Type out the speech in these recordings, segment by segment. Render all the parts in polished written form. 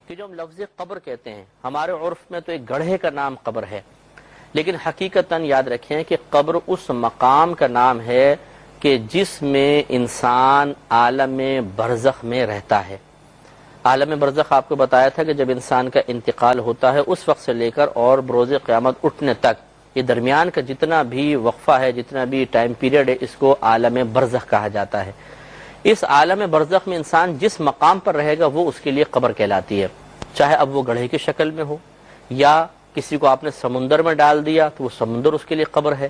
کہ جو ہم لفظ قبر کہتے ہیں ہمارے عرف میں تو ایک گڑھے کا نام قبر ہے، لیکن حقیقتاً یاد رکھیں کہ قبر اس مقام کا نام ہے کہ جس میں انسان عالم برزخ میں رہتا ہے۔ عالم برزخ آپ کو بتایا تھا کہ جب انسان کا انتقال ہوتا ہے اس وقت سے لے کر اور بروز قیامت اٹھنے تک یہ درمیان کا جتنا بھی وقفہ ہے، جتنا بھی ٹائم پیریڈ ہے، اس کو عالم برزخ کہا جاتا ہے۔ اس عالم برزخ میں انسان جس مقام پر رہے گا وہ اس کے لیے قبر کہلاتی ہے، چاہے اب وہ گڑھے کی شکل میں ہو یا کسی کو آپ نے سمندر میں ڈال دیا تو وہ سمندر اس کے لیے قبر ہے،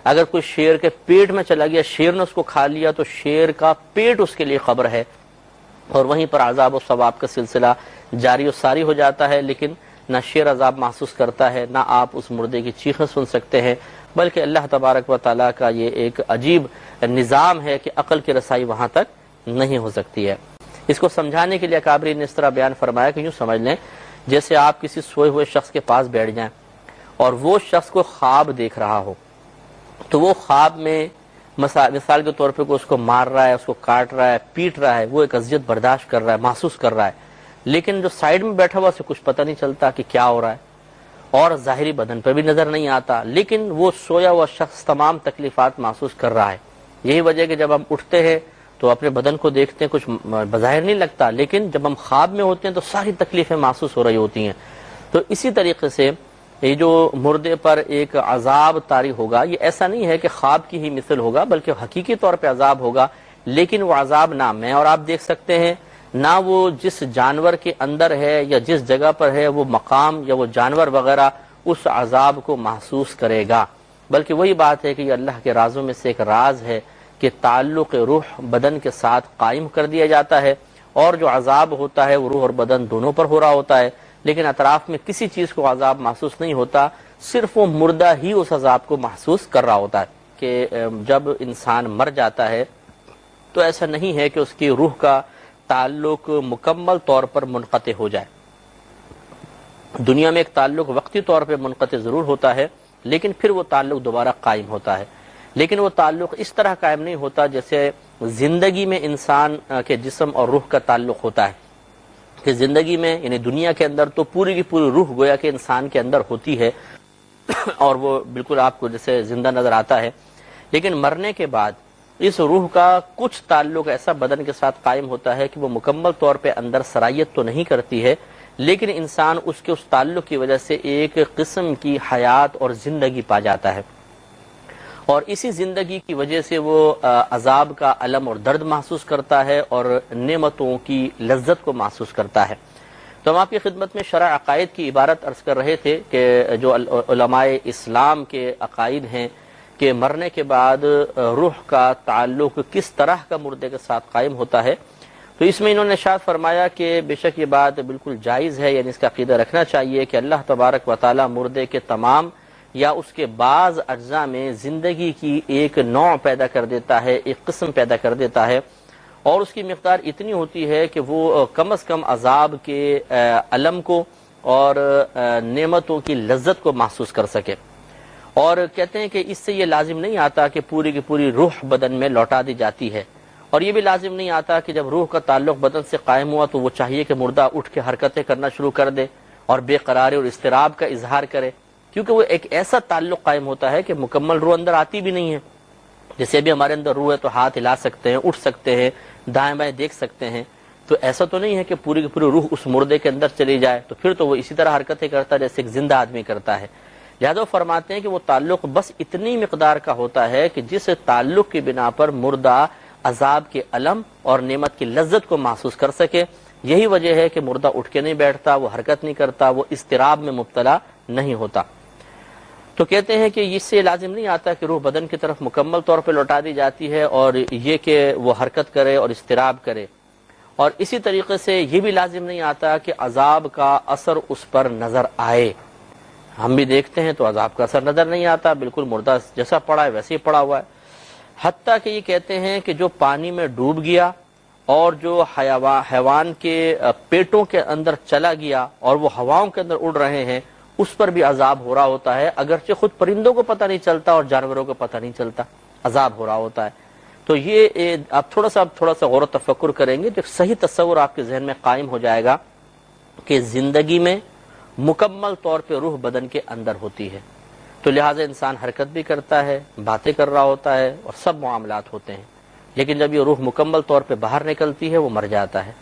اگر کوئی شیر کے پیٹ میں چلا گیا، شیر نے اس کو کھا لیا تو شیر کا پیٹ اس کے لیے قبر ہے، اور وہیں پر عذاب و ثواب کا سلسلہ جاری و ساری ہو جاتا ہے۔ لیکن نہ شیر عذاب محسوس کرتا ہے، نہ آپ اس مردے کی چیخیں سن سکتے ہیں، بلکہ اللہ تبارک و تعالیٰ کا یہ ایک عجیب نظام ہے کہ عقل کی رسائی وہاں تک نہیں ہو سکتی ہے۔ اس کو سمجھانے کے لیے اکابرین نے اس طرح بیان فرمایا کہ یوں سمجھ لیں جیسے آپ کسی سوئے ہوئے شخص کے پاس بیٹھ جائیں اور وہ شخص کو خواب دیکھ رہا ہو، تو وہ خواب میں مثال کے طور پہ کوئی اس کو مار رہا ہے، اس کو کاٹ رہا ہے، پیٹ رہا ہے، وہ ایک اذیت برداشت کر رہا ہے، محسوس کر رہا ہے، لیکن جو سائیڈ میں بیٹھا ہوا اسے کچھ پتہ نہیں چلتا کہ کیا ہو رہا ہے، اور ظاہری بدن پہ بھی نظر نہیں آتا، لیکن وہ سویا ہوا شخص تمام تکلیفات محسوس کر رہا ہے۔ یہی وجہ ہے کہ جب ہم اٹھتے ہیں تو اپنے بدن کو دیکھتے ہیں، کچھ بظاہر نہیں لگتا، لیکن جب ہم خواب میں ہوتے ہیں تو ساری تکلیفیں محسوس ہو رہی ہوتی ہیں۔ تو اسی طریقے سے یہ جو مردے پر ایک عذاب طاری ہوگا، یہ ایسا نہیں ہے کہ خواب کی ہی مثل ہوگا، بلکہ حقیقی طور پہ عذاب ہوگا، لیکن وہ عذاب نہ میں اور آپ دیکھ سکتے ہیں، نہ وہ جس جانور کے اندر ہے یا جس جگہ پر ہے وہ مقام یا وہ جانور وغیرہ اس عذاب کو محسوس کرے گا، بلکہ وہی بات ہے کہ یہ اللہ کے رازوں میں سے ایک راز ہے کہ تعلق روح بدن کے ساتھ قائم کر دیا جاتا ہے، اور جو عذاب ہوتا ہے وہ روح اور بدن دونوں پر ہو رہا ہوتا ہے، لیکن اطراف میں کسی چیز کو عذاب محسوس نہیں ہوتا، صرف وہ مردہ ہی اس عذاب کو محسوس کر رہا ہوتا ہے۔ کہ جب انسان مر جاتا ہے تو ایسا نہیں ہے کہ اس کی روح کا تعلق مکمل طور پر منقطع ہو جائے۔ دنیا میں ایک تعلق وقتی طور پہ منقطع ضرور ہوتا ہے، لیکن پھر وہ تعلق دوبارہ قائم ہوتا ہے، لیکن وہ تعلق اس طرح قائم نہیں ہوتا جیسے زندگی میں انسان کے جسم اور روح کا تعلق ہوتا ہے، کہ زندگی میں یعنی دنیا کے اندر تو پوری کی پوری روح گویا کہ انسان کے اندر ہوتی ہے اور وہ بالکل آپ کو جیسے زندہ نظر آتا ہے، لیکن مرنے کے بعد اس روح کا کچھ تعلق ایسا بدن کے ساتھ قائم ہوتا ہے کہ وہ مکمل طور پہ اندر سرایت تو نہیں کرتی ہے، لیکن انسان اس کے اس تعلق کی وجہ سے ایک قسم کی حیات اور زندگی پا جاتا ہے، اور اسی زندگی کی وجہ سے وہ عذاب کا الم اور درد محسوس کرتا ہے اور نعمتوں کی لذت کو محسوس کرتا ہے۔ تو ہم آپ کی خدمت میں شرع عقائد کی عبارت عرض کر رہے تھے کہ جو علماء اسلام کے عقائد ہیں کہ مرنے کے بعد روح کا تعلق کس طرح کا مردے کے ساتھ قائم ہوتا ہے، تو اس میں انہوں نے ارشاد فرمایا کہ بے شک یہ بات بالکل جائز ہے، یعنی اس کا عقیدہ رکھنا چاہیے کہ اللہ تبارک و تعالی مردے کے تمام یا اس کے بعض اجزاء میں زندگی کی ایک نوع پیدا کر دیتا ہے، ایک قسم پیدا کر دیتا ہے، اور اس کی مقدار اتنی ہوتی ہے کہ وہ کم از کم عذاب کے الم کو اور نعمتوں کی لذت کو محسوس کر سکے۔ اور کہتے ہیں کہ اس سے یہ لازم نہیں آتا کہ پوری کی پوری روح بدن میں لوٹا دی جاتی ہے، اور یہ بھی لازم نہیں آتا کہ جب روح کا تعلق بدن سے قائم ہوا تو وہ چاہیے کہ مردہ اٹھ کے حرکتیں کرنا شروع کر دے اور بے قراری اور اضطراب کا اظہار کرے، کیونکہ وہ ایک ایسا تعلق قائم ہوتا ہے کہ مکمل روح اندر آتی بھی نہیں ہے۔ جیسے بھی ہمارے اندر روح ہے تو ہاتھ ہلا سکتے ہیں، اٹھ سکتے ہیں، دائیں بائیں دیکھ سکتے ہیں، تو ایسا تو نہیں ہے کہ پوری کی پوری روح اس مردے کے اندر چلی جائے، تو پھر تو وہ اسی طرح حرکتیں کرتا ہے جیسے ایک زندہ آدمی کرتا ہے۔ لہذا وہ فرماتے ہیں کہ وہ تعلق بس اتنی مقدار کا ہوتا ہے کہ جس تعلق کی بنا پر مردہ عذاب کے الم اور نعمت کی لذت کو محسوس کر سکے۔ یہی وجہ ہے کہ مردہ اٹھ کے نہیں بیٹھتا، وہ حرکت نہیں کرتا، وہ اضطراب میں مبتلا نہیں ہوتا۔ تو کہتے ہیں کہ اس سے لازم نہیں آتا کہ روح بدن کی طرف مکمل طور پہ لوٹا دی جاتی ہے اور یہ کہ وہ حرکت کرے اور اضطراب کرے، اور اسی طریقے سے یہ بھی لازم نہیں آتا کہ عذاب کا اثر اس پر نظر آئے۔ ہم بھی دیکھتے ہیں تو عذاب کا اثر نظر نہیں آتا، بالکل مردہ جیسا پڑا ہے ویسے ہی پڑا ہوا ہے۔ حتیٰ کہ یہ کہتے ہیں کہ جو پانی میں ڈوب گیا اور جو حیوان کے پیٹوں کے اندر چلا گیا اور وہ ہواؤں کے اندر اڑ رہے ہیں، اس پر بھی عذاب ہو رہا ہوتا ہے، اگرچہ خود پرندوں کو پتہ نہیں چلتا اور جانوروں کو پتہ نہیں چلتا، عذاب ہو رہا ہوتا ہے۔ تو یہ آپ تھوڑا سا غور و تفکر کریں گے تو ایک صحیح تصور آپ کے ذہن میں قائم ہو جائے گا کہ زندگی میں مکمل طور پہ روح بدن کے اندر ہوتی ہے، تو لہٰذا انسان حرکت بھی کرتا ہے، باتیں کر رہا ہوتا ہے اور سب معاملات ہوتے ہیں، لیکن جب یہ روح مکمل طور پہ باہر نکلتی ہے وہ مر جاتا ہے۔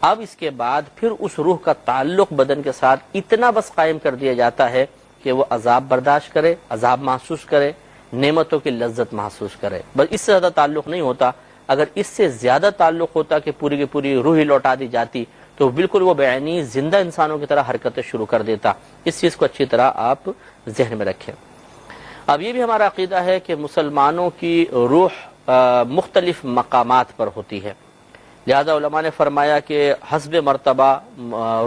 اب اس کے بعد پھر اس روح کا تعلق بدن کے ساتھ اتنا بس قائم کر دیا جاتا ہے کہ وہ عذاب برداشت کرے، عذاب محسوس کرے، نعمتوں کی لذت محسوس کرے، بس اس سے زیادہ تعلق نہیں ہوتا۔ اگر اس سے زیادہ تعلق ہوتا کہ پوری کی پوری روح ہی لوٹا دی جاتی تو بالکل وہ بعینی زندہ انسانوں کی طرح حرکتیں شروع کر دیتا۔ اس چیز کو اچھی طرح آپ ذہن میں رکھیں۔ اب یہ بھی ہمارا عقیدہ ہے کہ مسلمانوں کی روح مختلف مقامات پر ہوتی ہے، لہذا علماء نے فرمایا کہ حسب مرتبہ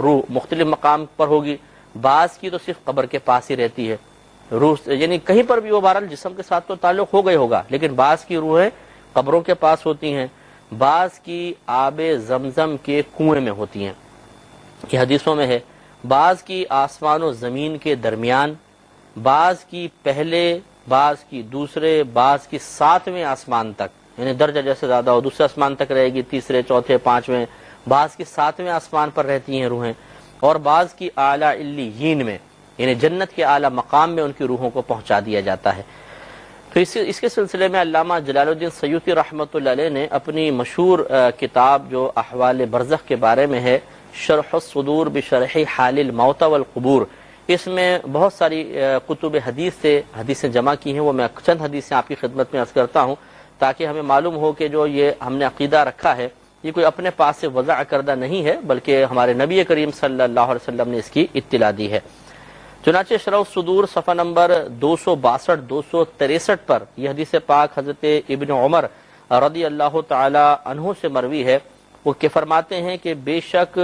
روح مختلف مقام پر ہوگی۔ بعض کی تو صرف قبر کے پاس ہی رہتی ہے روح، یعنی کہیں پر بھی وہ بہرحال جسم کے ساتھ تو تعلق ہو گئی ہوگا، لیکن بعض کی روحیں قبروں کے پاس ہوتی ہیں، بعض کی آب زمزم کے کنویں میں ہوتی ہیں، یہ حدیثوں میں ہے، بعض کی آسمان و زمین کے درمیان، بعض کی پہلے، بعض کی دوسرے، بعض کی 7ویں آسمان تک، یعنی درجہ جیسے زیادہ ہو دوسرے آسمان تک رہے گی، تیسرے، چوتھے، 5ویں، بعض کی 7ویں آسمان پر رہتی ہیں روحیں، اور بعض کی اعلیٰ علیین میں، یعنی جنت کے اعلیٰ مقام میں ان کی روحوں کو پہنچا دیا جاتا ہے۔ تو اس کے سلسلے میں علامہ جلال الدین سیوطی رحمۃ اللہ علیہ نے اپنی مشہور کتاب جو احوال برزخ کے بارے میں ہے، شرح الصدور بشرح حال الموتى والقبور، اس میں بہت ساری کتب حدیث سے حدیثیں جمع کی ہیں، وہ میں چند حدیثیں آپ کی خدمت میں عرض کرتا ہوں تاکہ ہمیں معلوم ہو کہ جو یہ ہم نے عقیدہ رکھا ہے یہ کوئی اپنے پاس سے وضع کردہ نہیں ہے، بلکہ ہمارے نبی کریم صلی اللہ علیہ وسلم نے اس کی اطلاع دی ہے۔ چنانچہ شرح الصدور صفحہ نمبر 262-263 پر یہ حدیث پاک حضرت ابن عمر رضی اللہ تعالی عنہ سے مروی ہے، وہ کہ فرماتے ہیں کہ بے شک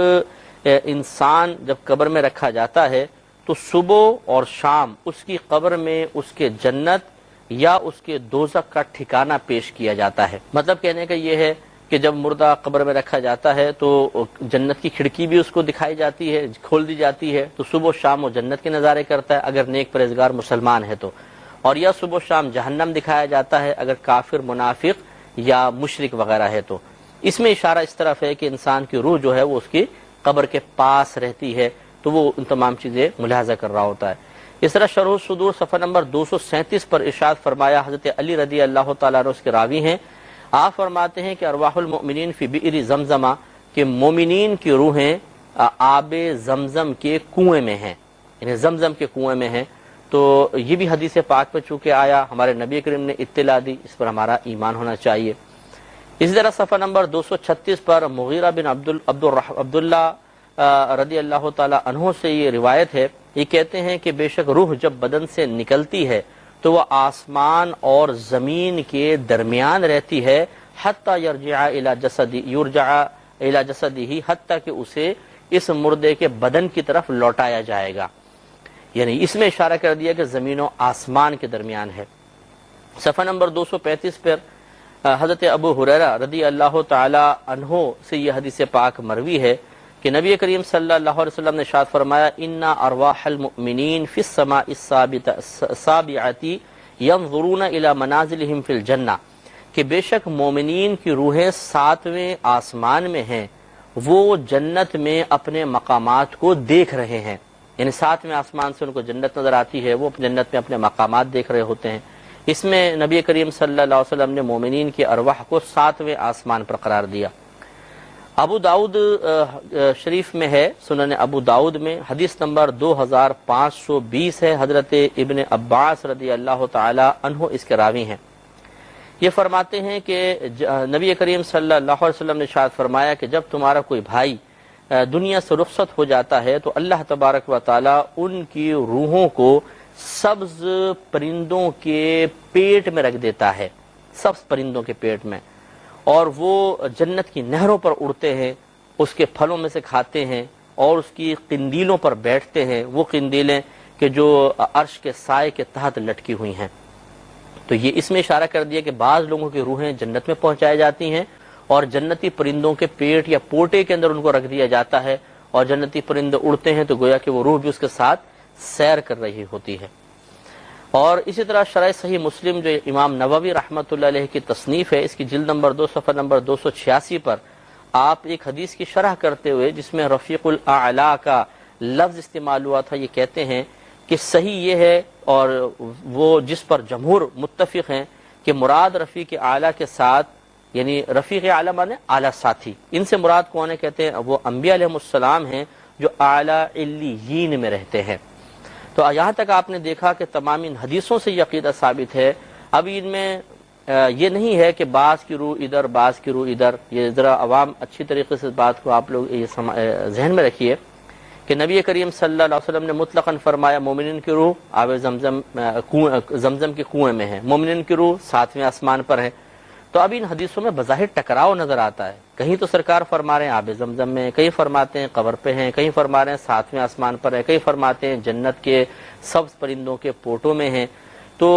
انسان جب قبر میں رکھا جاتا ہے تو صبح اور شام اس کی قبر میں اس کے جنت یا اس کے دوزخ کا ٹھکانہ پیش کیا جاتا ہے۔ مطلب کہنے کا یہ ہے کہ جب مردہ قبر میں رکھا جاتا ہے تو جنت کی کھڑکی بھی اس کو دکھائی جاتی ہے، کھول دی جاتی ہے، تو صبح و شام وہ جنت کے نظارے کرتا ہے اگر نیک پرہیزگار مسلمان ہے تو، اور یا صبح و شام جہنم دکھایا جاتا ہے اگر کافر، منافق یا مشرک وغیرہ ہے تو۔ اس میں اشارہ اس طرف ہے کہ انسان کی روح جو ہے وہ اس کی قبر کے پاس رہتی ہے، تو وہ ان تمام چیزیں ملاحظہ کر رہا ہوتا ہے۔ اس طرح شرح الصدور صفحہ نمبر 237 پر ارشاد فرمایا، حضرت علی رضی اللہ تعالیٰ عنہ اس کے راوی ہیں، آپ فرماتے ہیں کہ ارواح المؤمنین فی بئر زمزمہ، کہ مومنین کی روحیں آب زمزم کے کنویں میں ہیں، یعنی زمزم کے کنویں میں ہیں۔ تو یہ بھی حدیث پاک میں چونکہ آیا، ہمارے نبی کریم نے اطلاع دی، اس پر ہمارا ایمان ہونا چاہیے۔ اسی طرح صفحہ نمبر 236 پر مغیرہ بن عبداللہ رضی اللہ تعالی عنہ سے یہ روایت ہے، یہ کہتے ہیں کہ بے شک روح جب بدن سے نکلتی ہے تو وہ آسمان اور زمین کے درمیان رہتی ہے، حتی یرجع الی جسدہ، حتی کہ اسے اس مردے کے بدن کی طرف لوٹایا جائے گا، یعنی اس میں اشارہ کر دیا کہ زمین و آسمان کے درمیان ہے۔ صفحہ نمبر 235 پر حضرت ابو ہریرہ رضی اللہ تعالی عنہ سے یہ حدیث پاک مروی ہے کہ نبی کریم صلی اللہ علیہ وسلم نے ارشاد فرمایا، ان ارواح المؤمنین فی السماء السابعۃ ينظرون الی منازلہم فی الجنہ، کہ بے شک مومنین کی روحیں 7ویں آسمان میں ہیں، وہ جنت میں اپنے مقامات کو دیکھ رہے ہیں، یعنی 7ویں آسمان سے ان کو جنت نظر آتی ہے، وہ جنت میں اپنے مقامات دیکھ رہے ہوتے ہیں۔ اس میں نبی کریم صلی اللہ علیہ وسلم نے مومنین کی ارواح کو 7ویں آسمان پر قرار دیا۔ ابو داؤد شریف میں ہے، سنن ابو داؤد میں حدیث نمبر 2520 ہے، حضرت ابن عباس رضی اللہ تعالی عنہ اس کے راوی ہیں۔ یہ فرماتے ہیں کہ نبی کریم صلی اللہ علیہ وسلم نے ارشاد فرمایا کہ جب تمہارا کوئی بھائی دنیا سے رخصت ہو جاتا ہے تو اللہ تبارک و تعالی ان کی روحوں کو سبز پرندوں کے پیٹ میں رکھ دیتا ہے، سبز پرندوں کے پیٹ میں، اور وہ جنت کی نہروں پر اڑتے ہیں، اس کے پھلوں میں سے کھاتے ہیں اور اس کی قندیلوں پر بیٹھتے ہیں، وہ قندیلیں کہ جو عرش کے سائے کے تحت لٹکی ہوئی ہیں۔ تو یہ اس میں اشارہ کر دیا کہ بعض لوگوں کی روحیں جنت میں پہنچائی جاتی ہیں اور جنتی پرندوں کے پیٹ یا پوٹے کے اندر ان کو رکھ دیا جاتا ہے، اور جنتی پرندے اڑتے ہیں تو گویا کہ وہ روح بھی اس کے ساتھ سیر کر رہی ہوتی ہے۔ اور اسی طرح شرح صحیح مسلم جو امام نووی رحمۃ اللہ علیہ کی تصنیف ہے، اس کی جلد نمبر 2 صفحہ نمبر 286 پر آپ ایک حدیث کی شرح کرتے ہوئے جس میں رفیق الاعلی کا لفظ استعمال ہوا تھا، یہ کہتے ہیں کہ صحیح یہ ہے اور وہ جس پر جمہور متفق ہیں کہ مراد رفیق اعلی کے ساتھ، یعنی رفیق اعلی مانے اعلی ساتھی، ان سے مراد کون ہے؟ کہتے ہیں وہ انبیاء علیہ السلام ہیں جو اعلی علیین میں رہتے ہیں۔ تو یہاں تک آپ نے دیکھا کہ تمام ان حدیثوں سے یہ عقیدہ ثابت ہے۔ اب ان میں یہ نہیں ہے کہ بعض کی روح ادھر بعض کی روح ادھر، یہ ذرا عوام اچھی طریقے سے اس بات کو آپ لوگ یہ ذہن میں رکھیے کہ نبی کریم صلی اللہ علیہ وسلم نے مطلقاً فرمایا مومنین کی روح آب زمزم کے کنویں میں ہے، مومنین کی روح 7ویں آسمان پر ہے۔ تو اب ان حدیثوں میں بظاہر ٹکراؤ نظر آتا ہے، کہیں تو سرکار فرما رہے ہیں آب زمزم میں، کہیں فرماتے ہیں قبر پہ ہیں، کہیں فرما رہے ہیں 7ویں آسمان پر ہے، کہیں فرماتے ہیں جنت کے سبز پرندوں کے پوٹوں میں ہیں۔ تو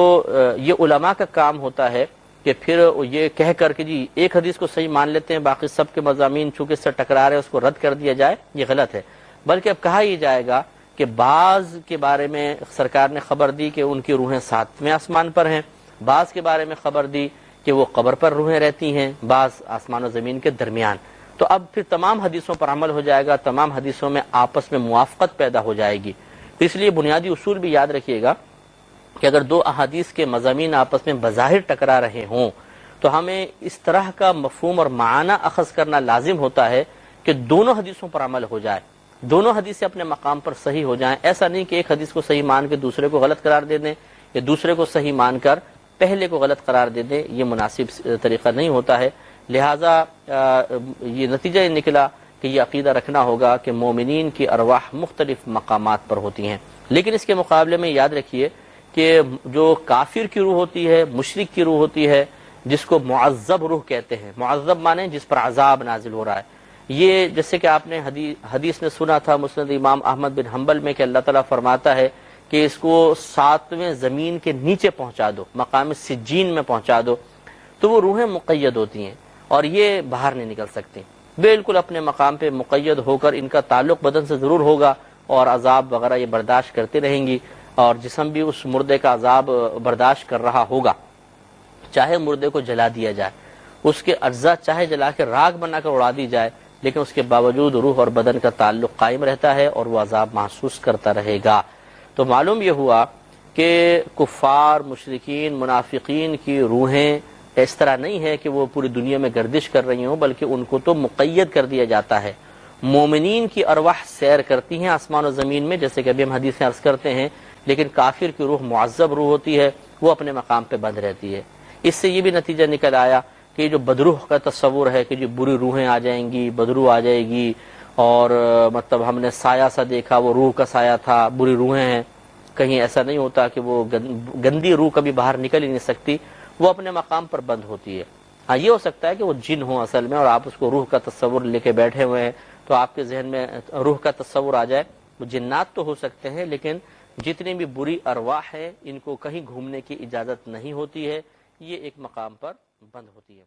یہ علماء کا کام ہوتا ہے کہ پھر یہ کہہ کر کے جی ایک حدیث کو صحیح مان لیتے ہیں، باقی سب کے مضامین چونکہ اس سے ٹکرا رہے ہیں اس کو رد کر دیا جائے، یہ غلط ہے۔ بلکہ اب کہا یہ جائے گا کہ بعض کے بارے میں سرکار نے خبر دی کہ ان کی روحیں 7ویں آسمان پر ہیں، بعض کے بارے میں خبر دی کہ وہ قبر پر روحیں رہتی ہیں، بعض آسمان و زمین کے درمیان۔ تو اب پھر تمام حدیثوں پر عمل ہو جائے گا، تمام حدیثوں میں آپس میں موافقت پیدا ہو جائے گی۔ تو اس لیے بنیادی اصول بھی یاد رکھیے گا کہ اگر دو احادیث کے مضامین آپس میں بظاہر ٹکرا رہے ہوں تو ہمیں اس طرح کا مفہوم اور معنی اخذ کرنا لازم ہوتا ہے کہ دونوں حدیثوں پر عمل ہو جائے، دونوں حدیثیں اپنے مقام پر صحیح ہو جائیں۔ ایسا نہیں کہ ایک حدیث کو صحیح مان کے دوسرے کو غلط قرار دے دیں یا دوسرے کو صحیح مان کر پہلے کو غلط قرار دے دیں، یہ مناسب طریقہ نہیں ہوتا ہے۔ لہٰذا یہ نتیجہ یہ نکلا کہ یہ عقیدہ رکھنا ہوگا کہ مومنین کی ارواح مختلف مقامات پر ہوتی ہیں۔ لیکن اس کے مقابلے میں یاد رکھیے کہ جو کافر کی روح ہوتی ہے، مشرک کی روح ہوتی ہے، جس کو معذب روح کہتے ہیں، معذب مانے جس پر عذاب نازل ہو رہا ہے، یہ جیسے کہ آپ نے حدیث میں سنا تھا مسند امام احمد بن حنبل میں کہ اللہ تعالیٰ فرماتا ہے کہ اس کو 7ویں زمین کے نیچے پہنچا دو، مقام سجین میں پہنچا دو، تو وہ روحیں مقید ہوتی ہیں اور یہ باہر نہیں نکل سکتی، بالکل اپنے مقام پہ مقید ہو کر ان کا تعلق بدن سے ضرور ہوگا اور عذاب وغیرہ یہ برداشت کرتے رہیں گی، اور جسم بھی اس مردے کا عذاب برداشت کر رہا ہوگا، چاہے مردے کو جلا دیا جائے، اس کے اجزاء چاہے جلا کے راکھ بنا کر اڑا دی جائے، لیکن اس کے باوجود روح اور بدن کا تعلق قائم رہتا ہے اور وہ عذاب محسوس کرتا رہے گا۔ تو معلوم یہ ہوا کہ کفار، مشرکین، منافقین کی روحیں اس طرح نہیں ہے کہ وہ پوری دنیا میں گردش کر رہی ہوں، بلکہ ان کو تو مقید کر دیا جاتا ہے۔ مومنین کی ارواح سیر کرتی ہیں آسمان و زمین میں، جیسے کہ ابھی ہم حدیثیں عرض کرتے ہیں، لیکن کافر کی روح معذب روح ہوتی ہے، وہ اپنے مقام پہ بند رہتی ہے۔ اس سے یہ بھی نتیجہ نکل آیا کہ جو بدروح کا تصور ہے کہ جو بری روحیں آ جائیں گی، بدروح آ جائے گی، اور مطلب ہم نے سایہ سا دیکھا وہ روح کا سایہ تھا، بری روحیں ہیں، کہیں ایسا نہیں ہوتا کہ وہ گندی روح کبھی باہر نکل ہی نہیں سکتی، وہ اپنے مقام پر بند ہوتی ہے۔ ہاں یہ ہو سکتا ہے کہ وہ جن ہوں اصل میں اور آپ اس کو روح کا تصور لے کے بیٹھے ہوئے ہیں، تو آپ کے ذہن میں روح کا تصور آ جائے۔ وہ جنات تو ہو سکتے ہیں، لیکن جتنی بھی بری ارواح ہے ان کو کہیں گھومنے کی اجازت نہیں ہوتی ہے، یہ ایک مقام پر بند ہوتی ہے۔